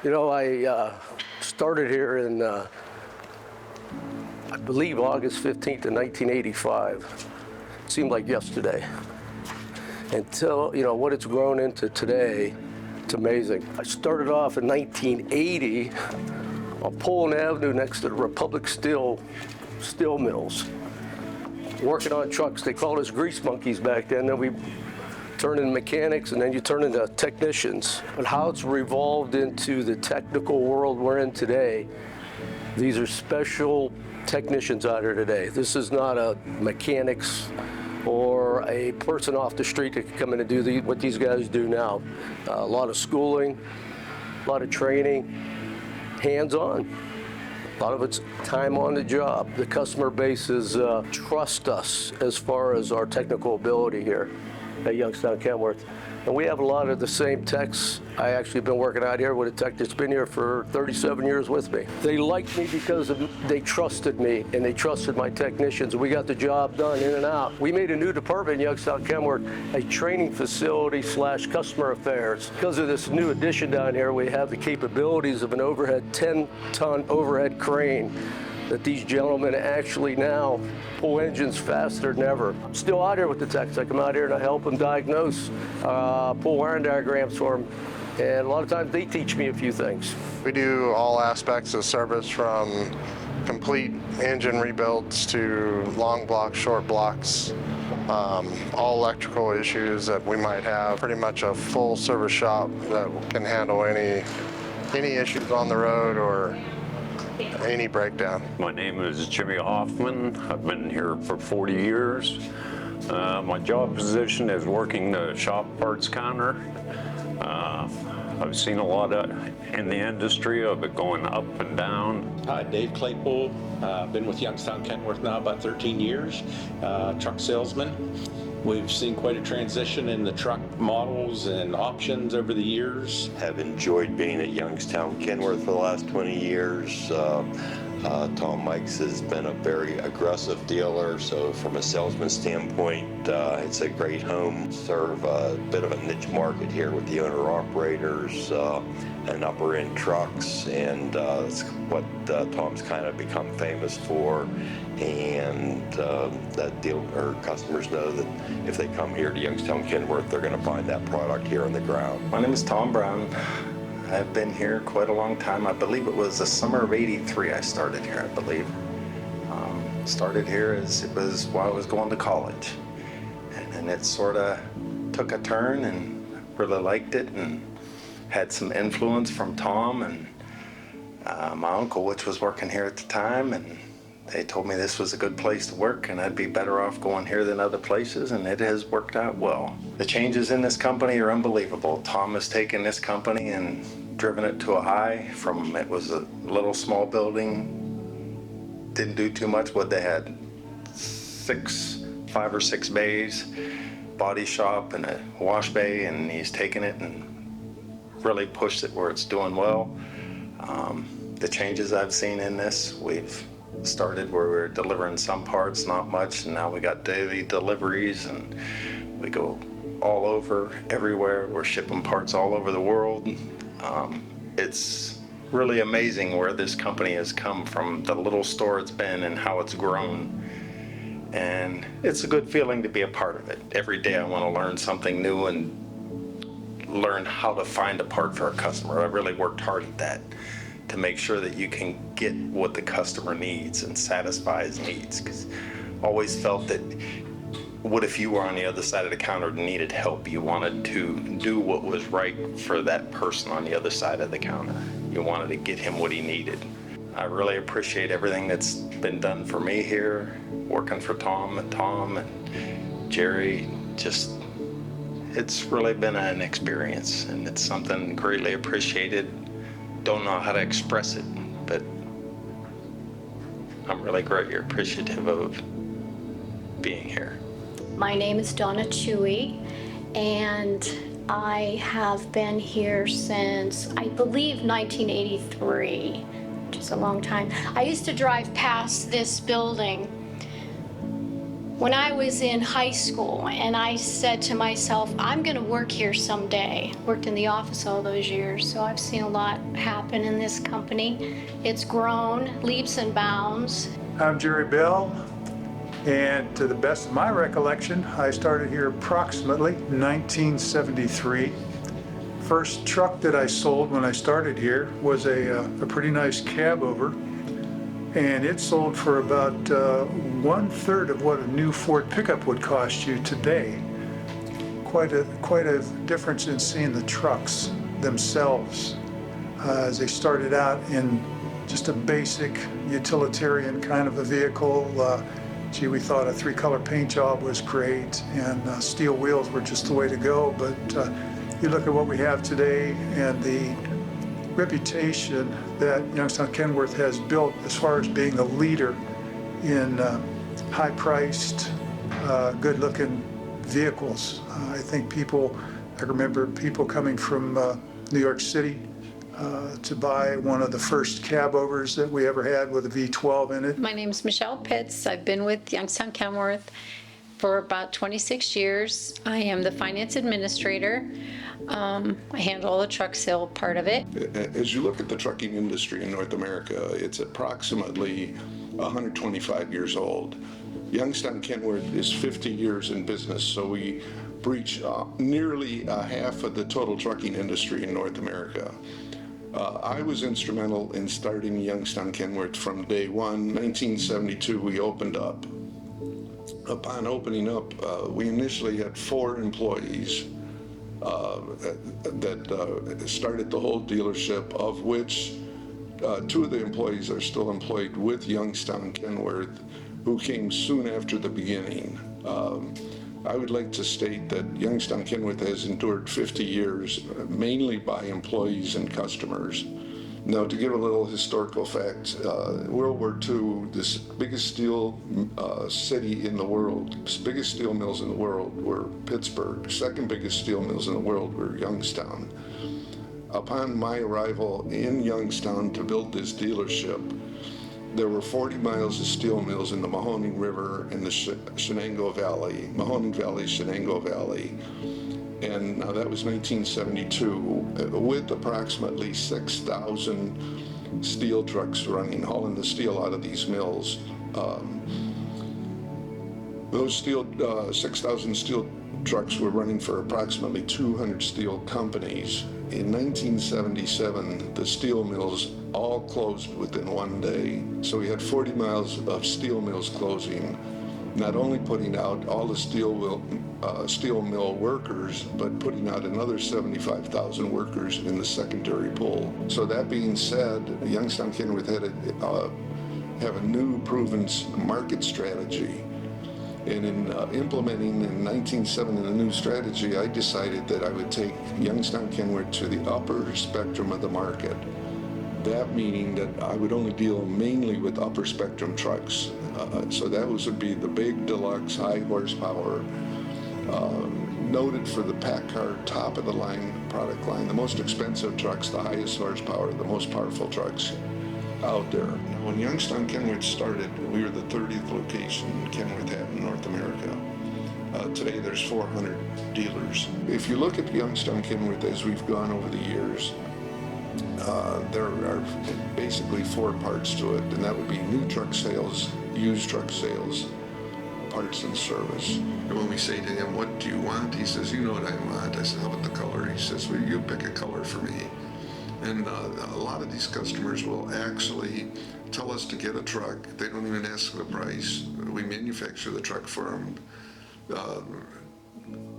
You know, I started here in, I believe, August 15th of 1985. It seemed like yesterday. Until, you know, what it's grown into today, it's amazing. I started off in 1980 on Poland Avenue next to the Republic Steel mills, working on trucks. They called us grease monkeys back then. Then we turn into mechanics, and then you turn into technicians. But how it's revolved into the technical world we're in today, these are special technicians out here today. This is not a mechanics or a person off the street that can come in and do what these guys do now. A lot of schooling, a lot of training, hands-on. A lot of it's time on the job. The customer base is trust us as far as our technical ability here at Youngstown Kenworth. And we have a lot of the same techs. I actually been working out here with a tech that's been here for 37 years with me. They liked me because they trusted me and they trusted my technicians. We got the job done in and out. We made a new department in Youngstown Kenworth, a training facility / customer affairs. Because of this new addition down here, we have the capabilities of an overhead 10-ton overhead crane that these gentlemen actually now pull engines faster than ever. I'm still out here with the techs. I come out here and I help them diagnose, pull wiring diagrams for them, and a lot of times they teach me a few things. We do all aspects of service, from complete engine rebuilds to long blocks, short blocks, all electrical issues that we might have. Pretty much a full service shop that can handle any issues on the road or any breakdown. My name is Jimmy Hoffman. I've been here for 40 years. My job position is working the shop parts counter. I've seen a lot in the industry of it going up and down. Dave Claypool, been with Youngstown Kenworth now about 13 years, truck salesman. We've seen quite a transition in the truck models and options over the years. Have enjoyed being at Youngstown Kenworth for the last 20 years. Tom Mikes has been a very aggressive dealer, so from a salesman standpoint, it's a great home. Serve a bit of a niche market here with the owner-operators and upper-end trucks, and it's what Tom's kind of become famous for. And that customers know that if they come here to Youngstown Kenworth, they're going to find that product here on the ground. My name is Tom Brown. I've been here quite a long time. I believe it was the summer of '83 I started here, I believe. Started here as it was while I was going to college. And then it sort of took a turn and really liked it and had some influence from Tom and my uncle, which was working here at the time. And they told me this was a good place to work and I'd be better off going here than other places, and it has worked out well. The changes in this company are unbelievable. Tom has taken this company and driven it to a high. From it was a little small building, didn't do too much. What they had 5 or 6 bays, body shop and a wash bay, and he's taken it and really pushed it where it's doing well. The changes I've seen in this, we've started where we're delivering some parts, not much, and now we got daily deliveries and we go all over, everywhere. We're shipping parts all over the world. It's really amazing where this company has come from, the little store it's been and how it's grown. And it's a good feeling to be a part of it. Every day I want to learn something new and learn how to find a part for a customer. I really worked hard at that, to make sure that you can get what the customer needs and satisfy his needs. Because I always felt that, what if you were on the other side of the counter and needed help? You wanted to do what was right for that person on the other side of the counter. You wanted to get him what he needed. I really appreciate everything that's been done for me here, working for Tom and Jerry. Just, it's really been an experience, and it's something greatly appreciated. Don't know how to express it, but I'm really greatly appreciative of being here. My name is Donna Chewy, and I have been here since, I believe, 1983, which is a long time. I used to drive past this building when I was in high school and I said to myself, I'm going to work here someday. Worked in the office all those years, so I've seen a lot happen in this company. It's grown leaps and bounds. I'm Jerry Bell, and to the best of my recollection, I started here approximately 1973. First truck that I sold when I started here was a pretty nice cab over. And it sold for about 1/3 of what a new Ford pickup would cost you today. Quite a difference in seeing the trucks themselves as they started out in just a basic utilitarian kind of a vehicle. Gee, we thought a 3-color paint job was great, and steel wheels were just the way to go. But you look at what we have today and the reputation that Youngstown Kenworth has built as far as being a leader in high-priced, good-looking vehicles. I remember people coming from New York City to buy one of the first cab overs that we ever had with a V12 in it. My name is Michelle Pitts. I've been with Youngstown Kenworth for about 26 years. I am the finance administrator. I handle all the truck sale part of it. As you look at the trucking industry in North America, it's approximately 125 years old. Youngstown Kenworth is 50 years in business, so we breach nearly half of the total trucking industry in North America. I was instrumental in starting Youngstown Kenworth from day one. 1972, we opened up. Upon opening up, we initially had 4 employees that started the whole dealership, of which 2 of the employees are still employed with Youngstown Kenworth, who came soon after the beginning. I would like to state that Youngstown Kenworth has endured 50 years, mainly by employees and customers. Now, to give a little historical fact, World War II, this biggest steel city in the world, biggest steel mills in the world were Pittsburgh. Second biggest steel mills in the world were Youngstown. Upon my arrival in Youngstown to build this dealership, there were 40 miles of steel mills in the Mahoning River and the Shenango Valley, Mahoning Valley, Shenango Valley. And now that was 1972, with approximately 6,000 steel trucks running, hauling the steel out of these mills. Those 6,000 steel trucks were running for approximately 200 steel companies. In 1977, the steel mills all closed within one day. So we had 40 miles of steel mills closing, not only putting out all the steel mill workers, but putting out another 75,000 workers in the secondary pool. So that being said, Youngstown Kenworth had have a new proven market strategy. And in implementing in 1970 the new strategy, I decided that I would take Youngstown Kenworth to the upper spectrum of the market. That meaning that I would only deal mainly with upper spectrum trucks. So that would be the big deluxe high horsepower, noted for the pack car, top of the line product line, the most expensive trucks, the highest horsepower, the most powerful trucks out there. Now, when Youngstown Kenworth started, we were the 30th location Kenworth had in North America. Today there's 400 dealers. If you look at Youngstown Kenworth as we've gone over the years, there are basically 4 parts to it, and that would be new truck sales, used truck sales, parts and service. And when we say to him, what do you want? He says, you know what I want. I said, how about the color? He says, well, you pick a color for me. And a lot of these customers will actually tell us to get a truck. They don't even ask the price. We manufacture the truck for them.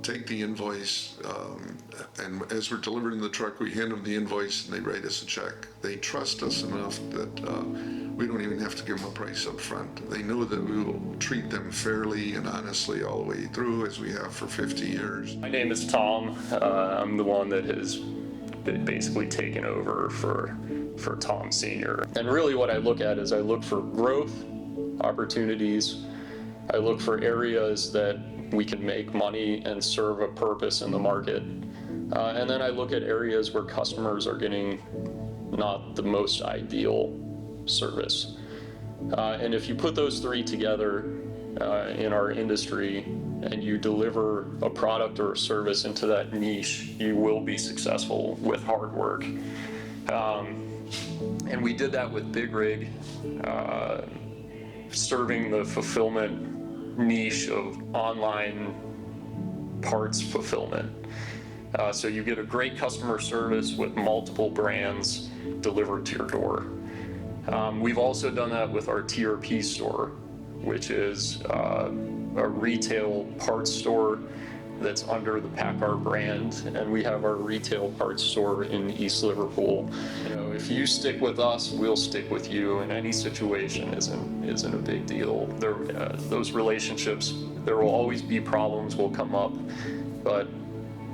Take the invoice, and as we're delivering the truck, we hand them the invoice and they write us a check. They trust us enough that we don't even have to give them a price up front. They know that we will treat them fairly and honestly all the way through, as we have for 50 years. My name is Tom. I'm the one that has basically taken over for Tom Sr. And really what I look at is I look for growth opportunities. I look for areas that we can make money and serve a purpose in the market. And then I look at areas where customers are getting not the most ideal service. And if you put those 3 together, in our industry and you deliver a product or a service into that niche, you will be successful with hard work. And we did that with Big Rig, serving the fulfillment niche of online parts fulfillment. So you get a great customer service with multiple brands delivered to your door. We've also done that with our TRP store, which is a retail parts store that's under the PACCAR brand, and we have our retail parts store in East Liverpool. You know, if you stick with us, we'll stick with you, and any situation isn't a big deal. Those relationships, there will always be problems will come up, but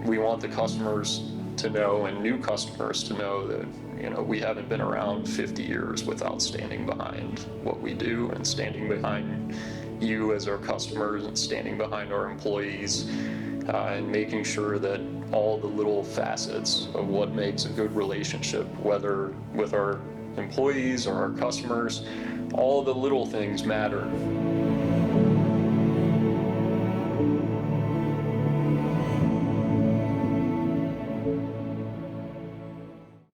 we want the customers to know, and new customers to know, that we haven't been around 50 years without standing behind what we do and standing behind you as our customers and standing behind our employees, and making sure that all the little facets of what makes a good relationship, whether with our employees or our customers, all the little things matter.